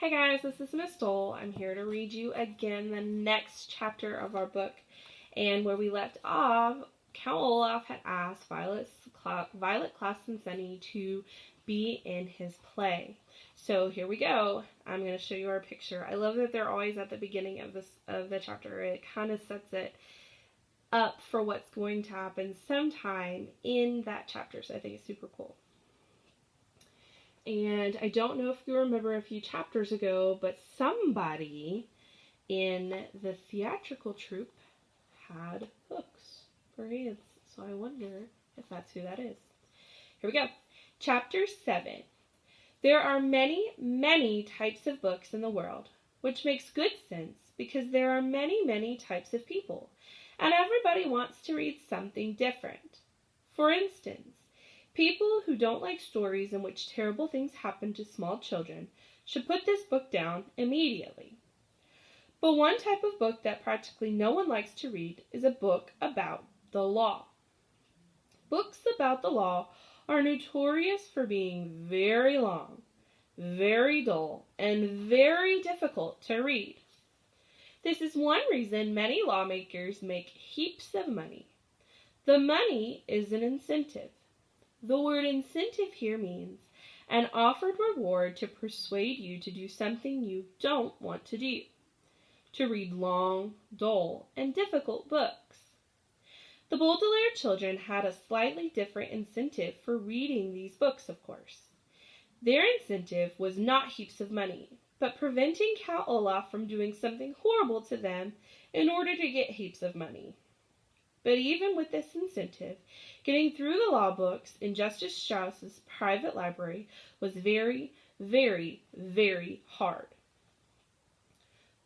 Hey guys, this is Miss Dole. I'm here to read you again the next chapter of our book. And where we left off, Count Olaf had asked Violet, Klaus, and Sunny to be in his play. So here we go. I'm going to show you our picture. I love that they're always at the beginning of the chapter. It kind of sets it up for what's going to happen sometime in that chapter. So I think it's super cool. And I don't know if you remember a few chapters ago, but somebody in the theatrical troupe had hooks for hands. So I wonder if that's who that is. Here we go. Chapter 7. There are many, many types of books in the world, which makes good sense because there are many, many types of people, and everybody wants to read something different. For instance, people who don't like stories in which terrible things happen to small children should put this book down immediately. But one type of book that practically no one likes to read is a book about the law. Books about the law are notorious for being very long, very dull, and very difficult to read. This is one reason many lawmakers make heaps of money. The money is an incentive. The word incentive here means an offered reward to persuade you to do something you don't want to do, to read long, dull, and difficult books. The Baudelaire children had a slightly different incentive for reading these books, of course. Their incentive was not heaps of money, but preventing Count Olaf from doing something horrible to them in order to get heaps of money. But even with this incentive, getting through the law books in Justice Strauss's private library was very, very, very hard.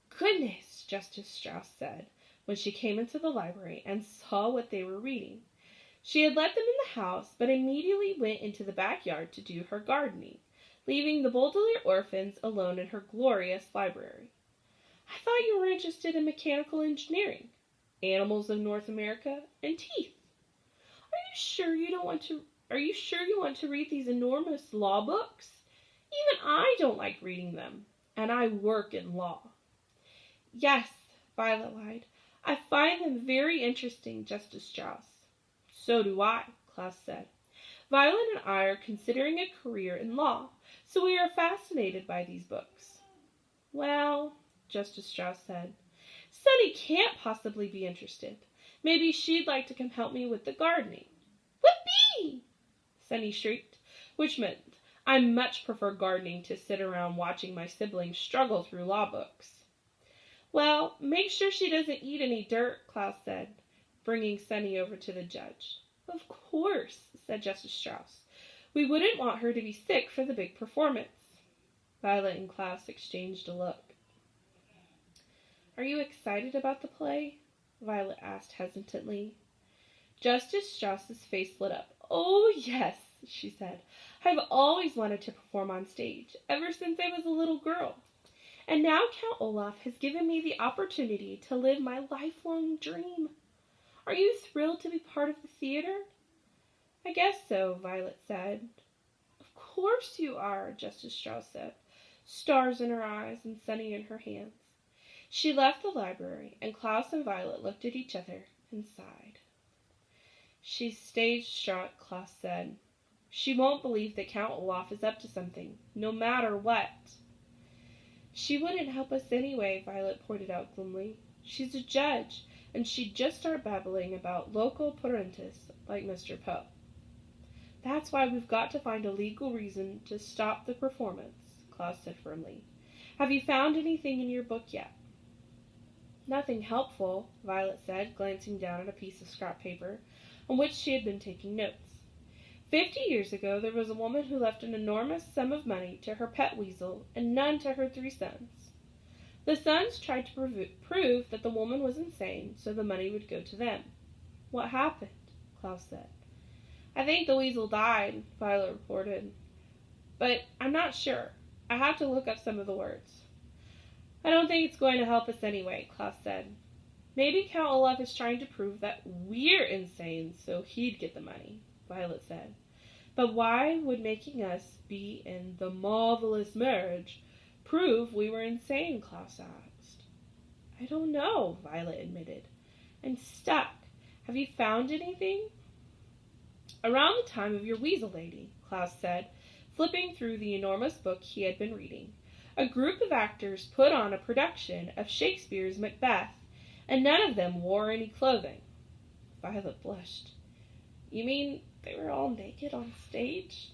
"Goodness," Justice Strauss said when she came into the library and saw what they were reading. She had let them in the house, but immediately went into the backyard to do her gardening, leaving the Baudelaire orphans alone in her glorious library. "I thought you were interested in mechanical engineering, animals of North America, and teeth. Are you sure you want to read these enormous law books? Even I don't like reading them, and I work in law." "Yes," Violet lied. "I find them very interesting, Justice Strauss." "So do I," Klaus said. "Violet and I are considering a career in law, so we are fascinated by these books." "Well," Justice Strauss said, "Sunny can't possibly be interested. Maybe she'd like to come help me with the gardening." "Whoopee!" Sunny shrieked, which meant I much prefer gardening to sit around watching my siblings struggle through law books. "Well, make sure she doesn't eat any dirt," Klaus said, bringing Sunny over to the judge. "Of course," said Justice Strauss. "We wouldn't want her to be sick for the big performance." Violet and Klaus exchanged a look. "Are you excited about the play?" Violet asked hesitantly. Justice Strauss's face lit up. "Oh, yes," she said. "I've always wanted to perform on stage, ever since I was a little girl. And now Count Olaf has given me the opportunity to live my lifelong dream. Are you thrilled to be part of the theater?" "I guess so," Violet said. "Of course you are," Justice Strauss said, stars in her eyes and Sunny in her hands. She left the library, and Klaus and Violet looked at each other and sighed. "She's stage struck," Klaus said. "She won't believe that Count Olaf is up to something, no matter what." "She wouldn't help us anyway," Violet pointed out gloomily. "She's a judge, and she'd just start babbling about loco parentis like Mr. Poe." "That's why we've got to find a legal reason to stop the performance," Klaus said firmly. "Have you found anything in your book yet?" "Nothing helpful," Violet said, glancing down at a piece of scrap paper on which she had been taking notes. 50 years ago there was a woman who left an enormous sum of money to her pet weasel and none to her 3 sons. The sons tried to prove that the woman was insane, so the money would go to them. "What happened?" Klaus said. "I think the weasel died," Violet reported. "But I'm not sure. I have to look up some of the words." "I don't think it's going to help us anyway," Klaus said. "Maybe Count Olaf is trying to prove that we're insane so he'd get the money," Violet said. "But why would making us be in the marvelous marriage prove we were insane?" Klaus asked. "I don't know," Violet admitted. "I'm stuck. Have you found anything?" "Around the time of your Weasel Lady," Klaus said, flipping through the enormous book he had been reading. "A group of actors put on a production of Shakespeare's Macbeth, and none of them wore any clothing." Violet blushed. "You mean they were all naked on stage?"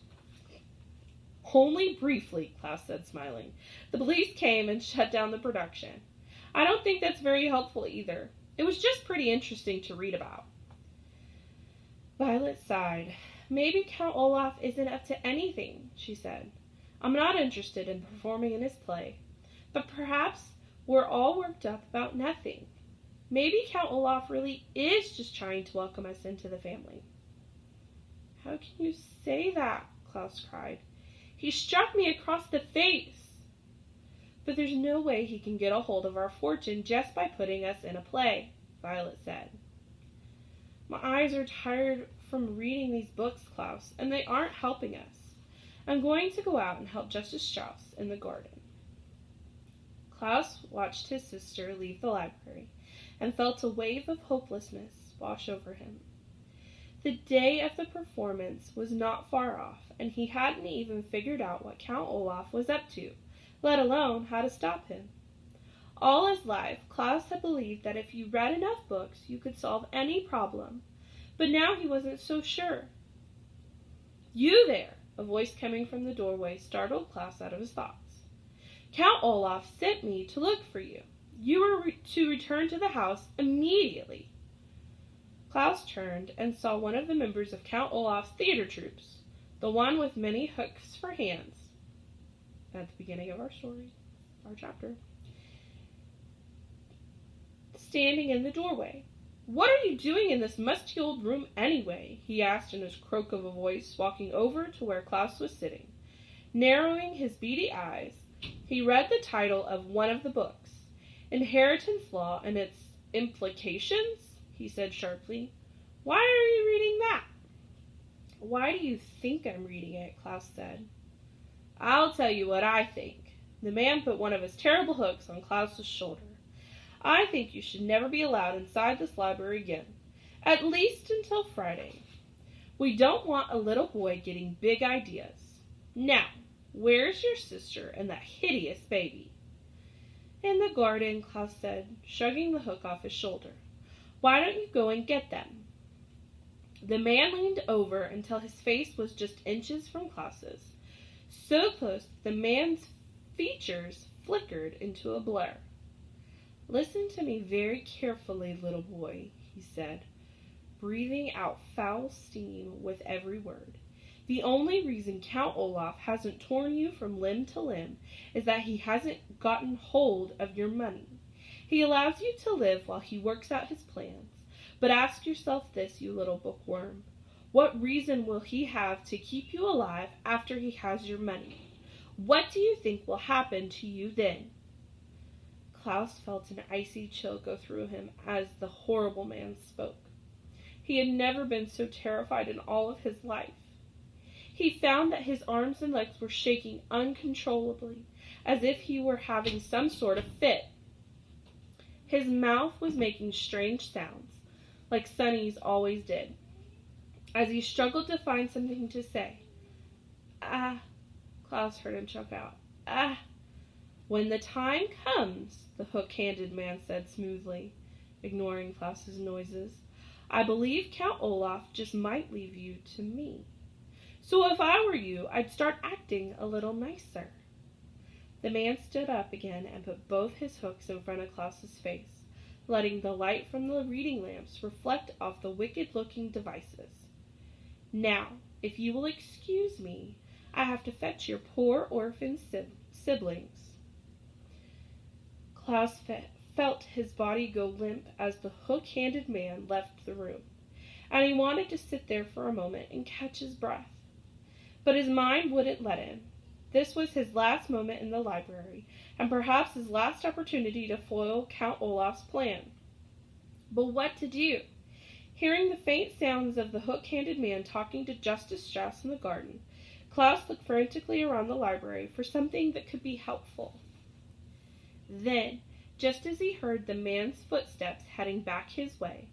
"Only briefly," Klaus said, smiling. "The police came and shut down the production. I don't think that's very helpful either. It was just pretty interesting to read about." Violet sighed. "Maybe Count Olaf isn't up to anything," she said. "I'm not interested in performing in his play. But perhaps we're all worked up about nothing. Maybe Count Olaf really is just trying to welcome us into the family." "How can you say that?" Klaus cried. "He struck me across the face." "But there's no way he can get a hold of our fortune just by putting us in a play," Violet said. "My eyes are tired from reading these books, Klaus, and they aren't helping us. I'm going to go out and help Justice Strauss in the garden." Klaus watched his sister leave the library and felt a wave of hopelessness wash over him. The day of the performance was not far off, and he hadn't even figured out what Count Olaf was up to, let alone how to stop him. All his life, Klaus had believed that if you read enough books, you could solve any problem, but now he wasn't so sure. "You there!" A voice coming from the doorway startled Klaus out of his thoughts. "Count Olaf sent me to look for you. You are to return to the house immediately." Klaus turned and saw one of the members of Count Olaf's theater troupes, the one with many hooks for hands. At the beginning of our chapter. Standing in the doorway. "What are you doing in this musty old room anyway?" he asked in his croak of a voice, walking over to where Klaus was sitting. Narrowing his beady eyes, he read the title of one of the books, "Inheritance Law and Its Implications," he said sharply. "Why are you reading that?" "Why do you think I'm reading it?" Klaus said. "I'll tell you what I think." The man put one of his terrible hooks on Klaus's shoulder. "I think you should never be allowed inside this library again, at least until Friday. We don't want a little boy getting big ideas. Now, where's your sister and that hideous baby?" "In the garden," Klaus said, shrugging the hook off his shoulder. "Why don't you go and get them?" The man leaned over until his face was just inches from Klaus's, so close that the man's features flickered into a blur. "Listen to me very carefully, little boy," he said, breathing out foul steam with every word. "The only reason Count Olaf hasn't torn you from limb to limb is that he hasn't gotten hold of your money. He allows you to live while he works out his plans. But ask yourself this, you little bookworm. What reason will he have to keep you alive after he has your money? What do you think will happen to you then?" Klaus felt an icy chill go through him as the horrible man spoke. He had never been so terrified in all of his life. He found that his arms and legs were shaking uncontrollably, as if he were having some sort of fit. His mouth was making strange sounds, like Sonny's always did, as he struggled to find something to say. "Ah," Klaus heard him choke out. "Ah." "When the time comes," the hook-handed man said smoothly, ignoring Klaus's noises, "I believe Count Olaf just might leave you to me. So if I were you, I'd start acting a little nicer." The man stood up again and put both his hooks in front of Klaus's face, letting the light from the reading lamps reflect off the wicked-looking devices. "Now, if you will excuse me, I have to fetch your poor orphan siblings." Klaus felt his body go limp as the hook-handed man left the room, and he wanted to sit there for a moment and catch his breath. But his mind wouldn't let him. This was his last moment in the library, and perhaps his last opportunity to foil Count Olaf's plan. But what to do? Hearing the faint sounds of the hook-handed man talking to Justice Strauss in the garden, Klaus looked frantically around the library for something that could be helpful. Then, just as he heard the man's footsteps heading back his way,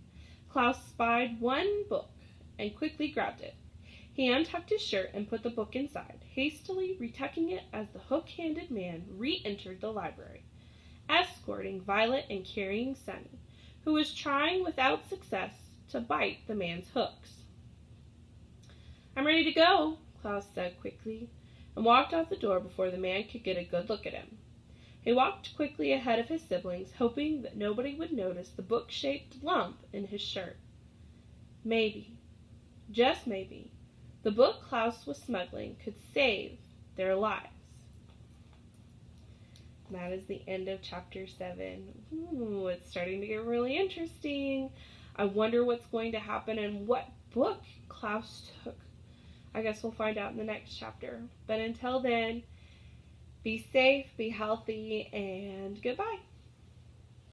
Klaus spied one book and quickly grabbed it. He untucked his shirt and put the book inside, hastily retucking it as the hook-handed man re-entered the library, escorting Violet and carrying Sunny, who was trying without success to bite the man's hooks. "I'm ready to go," Klaus said quickly, and walked out the door before the man could get a good look at him. He walked quickly ahead of his siblings, hoping that nobody would notice the book-shaped lump in his shirt. Maybe, just maybe, the book Klaus was smuggling could save their lives. And that is the end of chapter 7. Ooh, it's starting to get really interesting. I wonder what's going to happen and what book Klaus took. I guess we'll find out in the next chapter. But until then, be safe, be healthy, and goodbye.